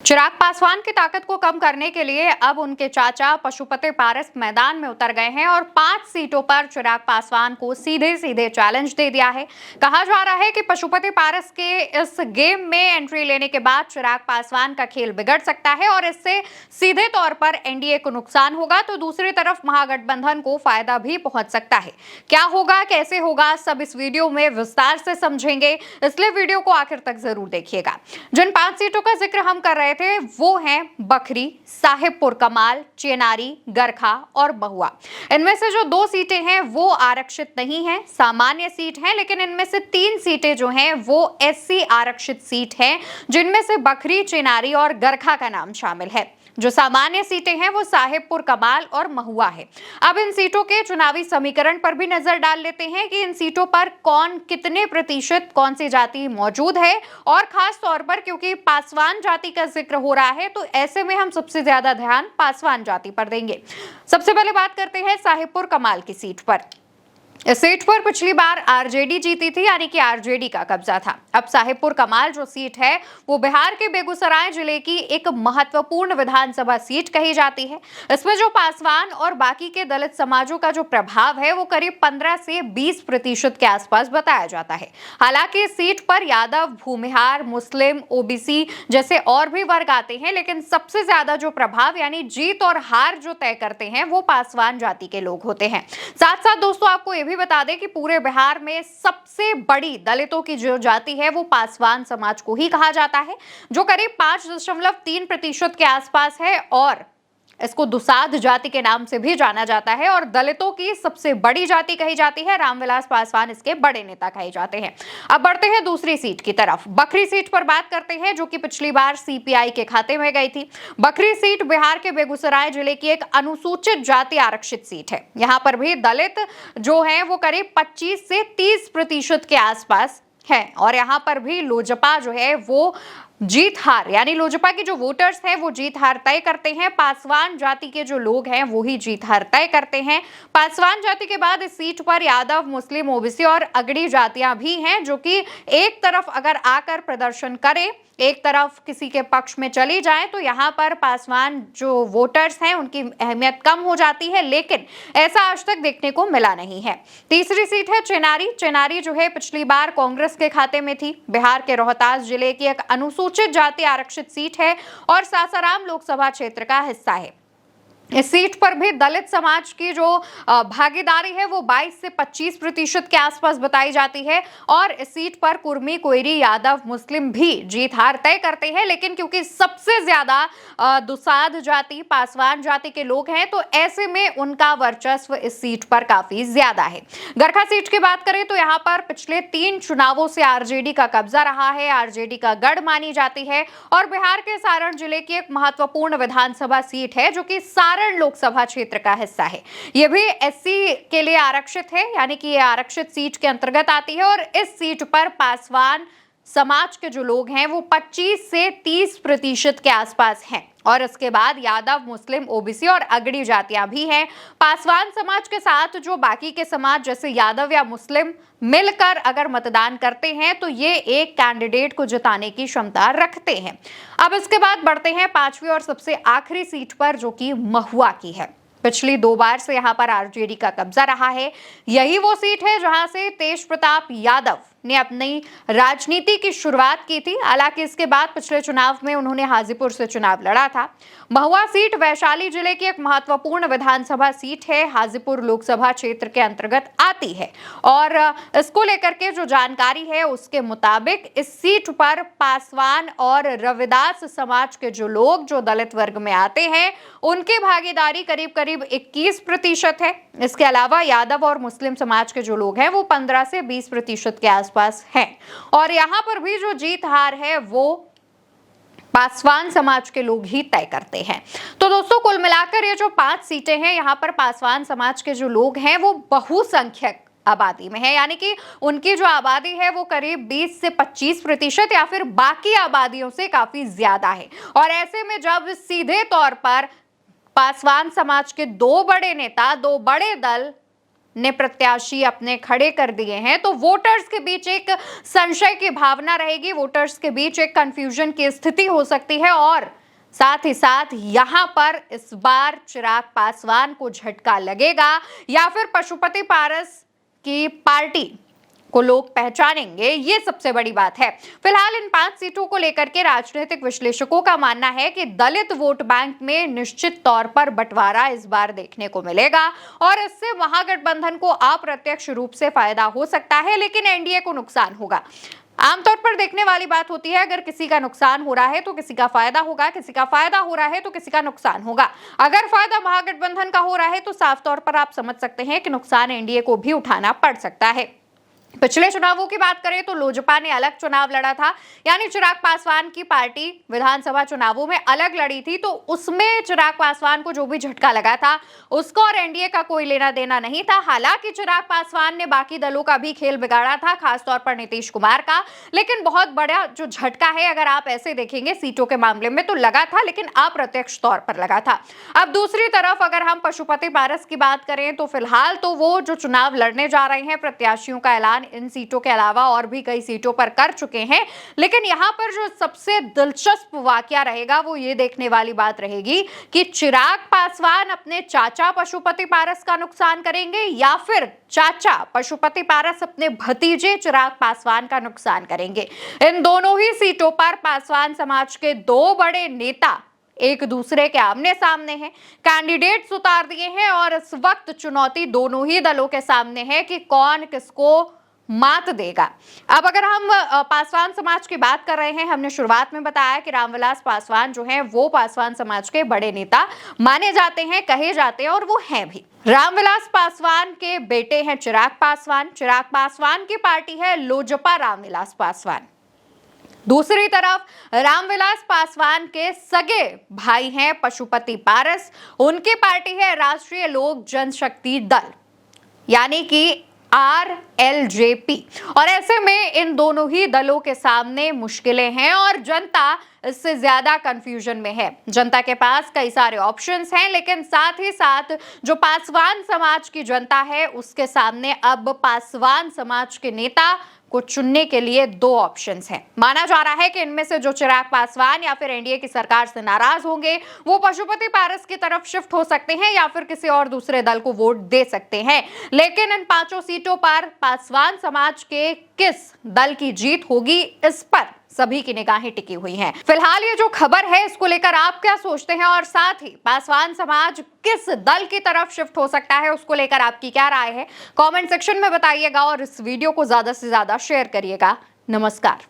चिराग पासवान की ताकत को कम करने के लिए अब उनके चाचा पशुपति पारस मैदान में उतर गए हैं और 5 सीटों पर चिराग पासवान को सीधे सीधे चैलेंज दे दिया है। कहा जा रहा है कि पशुपति पारस के इस गेम में एंट्री लेने के बाद चिराग पासवान का खेल बिगड़ सकता है और इससे सीधे तौर पर एनडीए को नुकसान होगा, तो दूसरी तरफ महागठबंधन को फायदा भी पहुंच सकता है। क्या होगा, कैसे होगा, सब इस वीडियो में विस्तार से समझेंगे, इसलिए वीडियो को आखिर तक जरूर देखिएगा। जिन 5 सीटों का जिक्र हम कर रहे थे वो हैं बखरी, साहिबपुर कमाल, चेनारी, गरखा और महुआ। इनमें से जो 2 सीटें हैं वो आरक्षित नहीं है, सामान्य सीट है, लेकिन इनमें से 3 सीटें जो हैं वो एससी आरक्षित सीट हैं, जिनमें से बखरी, चेनारी और गरखा का नाम शामिल है। जो सामान्य सीटें हैं वो साहिबपुर कमाल और महुआ है। अब इन सीटों के चुनावी समीकरण पर भी नजर डाल लेते हैं कि इन सीटों पर कौन कितने प्रतिशत कौन सी जाति मौजूद है, और खास तौर पर क्योंकि पासवान जाति का जिक्र हो रहा है तो ऐसे में हम सबसे ज्यादा ध्यान पासवान जाति पर देंगे। सबसे पहले बात करते हैं साहिबपुर कमाल की सीट पर। इस सीट पर पिछली बार आरजेडी जीती थी, यानी कि आरजेडी का कब्जा था। अब साहिबपुर कमाल जो सीट है वो बिहार के बेगूसराय जिले की एक महत्वपूर्ण विधानसभा सीट कही जाती है। इसमें जो पासवान और बाकी के दलित समाजों का जो प्रभाव है वो करीब 15 से 20% के आसपास बताया जाता है। हालांकि इस सीट पर यादव, भूमिहार, मुस्लिम, ओबीसी जैसे और भी वर्ग आते हैं, लेकिन सबसे ज्यादा जो प्रभाव यानी जीत और हार जो तय करते हैं वो पासवान जाति के लोग होते हैं। साथ साथ दोस्तों आपको भी बता दें कि पूरे बिहार में सबसे बड़ी दलितों की जो जाति है वो पासवान समाज को ही कहा जाता है, जो करीब 5.3% के आसपास है और इसको दुसाध जाति के नाम से भी जाना जाता है और दलितों की सबसे बड़ी जाति कही जाती है। रामविलास पासवान इसके बड़े नेता कहे जाते हैं। अब बढ़ते हैं दूसरी सीट की तरफ। बखरी सीट पर बात करते हैं, जो कि पिछली बार सीपीआई के खाते में गई थी। बखरी सीट बिहार के बेगूसराय जिले की एक अनुसूचित जाति आरक्षित सीट है। यहाँ पर भी दलित जो है वो करीब 25 से 30% के आसपास है और यहाँ पर भी लोजपा जो है वो जीत हार, यानी लोजपा की जो वोटर्स हैं वो जीत हार तय करते हैं। पासवान जाति के जो लोग हैं वो ही जीत हार तय करते हैं। पासवान जाति के बाद इस सीट पर यादव, मुस्लिम, ओबीसी और अगड़ी जातियां भी हैं, जो कि एक तरफ अगर आकर प्रदर्शन करें, एक तरफ किसी के पक्ष में चली जाए तो यहाँ पर पासवान जो वोटर्स हैं उनकी अहमियत कम हो जाती है, लेकिन ऐसा आज तक देखने को मिला नहीं है। तीसरी सीट है चेनारी। चेनारी जो है पिछली बार कांग्रेस के खाते में थी। बिहार के रोहतास जिले की एक अनुसूचित जाति आरक्षित सीट है और सासाराम लोकसभा क्षेत्र का हिस्सा है। इस सीट पर भी दलित समाज की जो भागीदारी है वो 22 से 25% के आसपास बताई जाती है और इस सीट पर कुर्मी, कोयरी, यादव, मुस्लिम भी जीत हार तय करते हैं, लेकिन क्योंकि सबसे ज्यादा दुसाध जाति पासवान जाति के लोग हैं तो ऐसे में उनका वर्चस्व इस सीट पर काफी ज्यादा है। गरखा सीट की बात करें तो यहाँ पर पिछले 3 चुनावों से आरजेडी का कब्जा रहा है, आरजेडी का गढ़ मानी जाती है और बिहार के सारण जिले की एक महत्वपूर्ण विधानसभा सीट है, जो कि सारण लोकसभा क्षेत्र का हिस्सा है। यह भी एससी के लिए आरक्षित है, यानी कि यह आरक्षित सीट के अंतर्गत आती है और इस सीट पर पासवान समाज के जो लोग हैं वो 25 से 30% के आसपास हैं और इसके बाद यादव, मुस्लिम, ओबीसी और अगड़ी जातियां भी हैं। पासवान समाज के साथ जो बाकी के समाज जैसे यादव या मुस्लिम मिलकर अगर मतदान करते हैं तो ये एक कैंडिडेट को जिताने की क्षमता रखते हैं। अब इसके बाद बढ़ते हैं 5वीं और सबसे आखिरी सीट पर, जो कि महुआ की है। पिछली 2 बार से यहाँ पर आरजेडी का कब्जा रहा है। यही वो सीट है जहां से तेज प्रताप यादव ने अपनी राजनीति की शुरुआत की थी। हालांकि इसके बाद पिछले चुनाव में उन्होंने हाजीपुर से चुनाव लड़ा था। महुआ सीट वैशाली जिले की एक महत्वपूर्ण विधानसभा सीट है, हाजीपुर लोकसभा क्षेत्र के अंतर्गत आती है और इसको लेकर के जो जानकारी है उसके मुताबिक इस सीट पर पासवान और रविदास समाज के जो लोग जो दलित वर्ग में आते हैं उनकी भागीदारी करीब करीब 21% है। इसके अलावा यादव और मुस्लिम समाज के जो लोग हैं वो 15 से 20% के आसपास हैं और यहाँ पर भी जो जीत हार है वो पासवान समाज के लोग ही तय करते हैं। तो दोस्तों कुल मिलाकर ये जो 5 सीटें हैं यहाँ पर पासवान समाज के जो लोग हैं वो बहुसंख्यक आबादी में है, यानी कि उनकी जो आबादी है वो करीब 20 से 25% या फिर बाकी आबादियों से काफी ज्यादा है और ऐसे में जब सीधे तौर पर पासवान समाज के 2 बड़े नेता, 2 बड़े दल ने प्रत्याशी अपने खड़े कर दिए हैं, तो वोटर्स के बीच एक संशय की भावना रहेगी, वोटर्स के बीच एक कंफ्यूजन की स्थिति हो सकती है और साथ ही साथ यहां पर इस बार चिराग पासवान को झटका लगेगा या फिर पशुपति पारस की पार्टी को लोग पहचानेंगे, ये सबसे बड़ी बात है। फिलहाल इन 5 सीटों को लेकर के राजनीतिक विश्लेषकों का मानना है कि दलित वोट बैंक में निश्चित तौर पर बंटवारा इस बार देखने को मिलेगा और इससे महागठबंधन को अप्रत्यक्ष रूप से फायदा हो सकता है, लेकिन एनडीए को नुकसान होगा। आमतौर पर देखने वाली बात होती है, अगर किसी का नुकसान हो रहा है तो किसी का फायदा होगा, किसी का फायदा हो रहा है तो किसी का नुकसान होगा। अगर फायदा महागठबंधन का हो रहा है तो साफ तौर पर आप समझ सकते हैं कि नुकसान एनडीए को भी उठाना पड़ सकता है। पिछले चुनावों की बात करें तो लोजपा ने अलग चुनाव लड़ा था, यानी चिराग पासवान की पार्टी विधानसभा चुनावों में अलग लड़ी थी, तो उसमें चिराग पासवान को जो भी झटका लगा था उसको और एनडीए का कोई लेना देना नहीं था। हालांकि चिराग पासवान ने बाकी दलों का भी खेल बिगाड़ा था, खासतौर पर नीतीश कुमार का, लेकिन बहुत बड़ा जो झटका है अगर आप ऐसे देखेंगे सीटों के मामले में तो लगा था, लेकिन अप्रत्यक्ष तौर पर लगा था। अब दूसरी तरफ अगर हम पशुपति पारस की बात करें तो फिलहाल तो वो जो चुनाव लड़ने जा रहे हैं, प्रत्याशियों का ऐलान इन सीटों के अलावा और भी कई सीटों पर कर चुके हैं, लेकिन यहां पर जो सबसे दिलचस्प वाकया रहेगा वो ये देखने वाली बात रहेगी कि चिराग पासवान अपने चाचा पशुपति पारस का नुकसान करेंगे या फिर चाचा पशुपति पारस अपने भतीजे चिराग पासवान का नुकसान करेंगे। इन दोनों ही सीटों पर पासवान समाज के 2 बड़े नेता एक दूसरे के आमने सामने हैं, कैंडिडेट्स उतार दिए हैं और इस वक्त चुनौती दोनों ही दलों के सामने है कि कौन किसको मात देगा। अब अगर हम पासवान समाज की बात कर रहे हैं, हमने शुरुआत में बताया कि रामविलास पासवान जो हैं वो पासवान समाज के बड़े नेता माने जाते हैं, कहे जाते हैं और वो हैं भी। रामविलास पासवान के बेटे हैं चिराग पासवान, चिराग पासवान की पार्टी है लोजपा रामविलास पासवान। दूसरी तरफ रामविलास पासवान के सगे भाई हैं पशुपति पारस, उनकी पार्टी है राष्ट्रीय लोक जनशक्ति दल, यानी कि RLJP, और ऐसे में इन दोनों ही दलों के सामने मुश्किलें हैं और जनता इससे ज्यादा कंफ्यूजन में है। जनता के पास कई सारे ऑप्शंस हैं, लेकिन साथ ही साथ जो पासवान समाज की जनता है उसके सामने अब पासवान समाज के नेता को चुनने के लिए 2 ऑप्शंस हैं। माना जा रहा है कि इनमें से जो चिराग पासवान या फिर एनडीए की सरकार से नाराज होंगे वो पशुपति पारस की तरफ शिफ्ट हो सकते हैं या फिर किसी और दूसरे दल को वोट दे सकते हैं, लेकिन इन 5 सीटों पर पासवान समाज के किस दल की जीत होगी इस पर सभी की निगाहें टिकी हुई हैं। फिलहाल ये जो खबर है इसको लेकर आप क्या सोचते हैं और साथ ही पासवान समाज किस दल की तरफ शिफ्ट हो सकता है उसको लेकर आपकी क्या राय है, कमेंट सेक्शन में बताइएगा और इस वीडियो को ज्यादा से ज्यादा शेयर करिएगा। नमस्कार।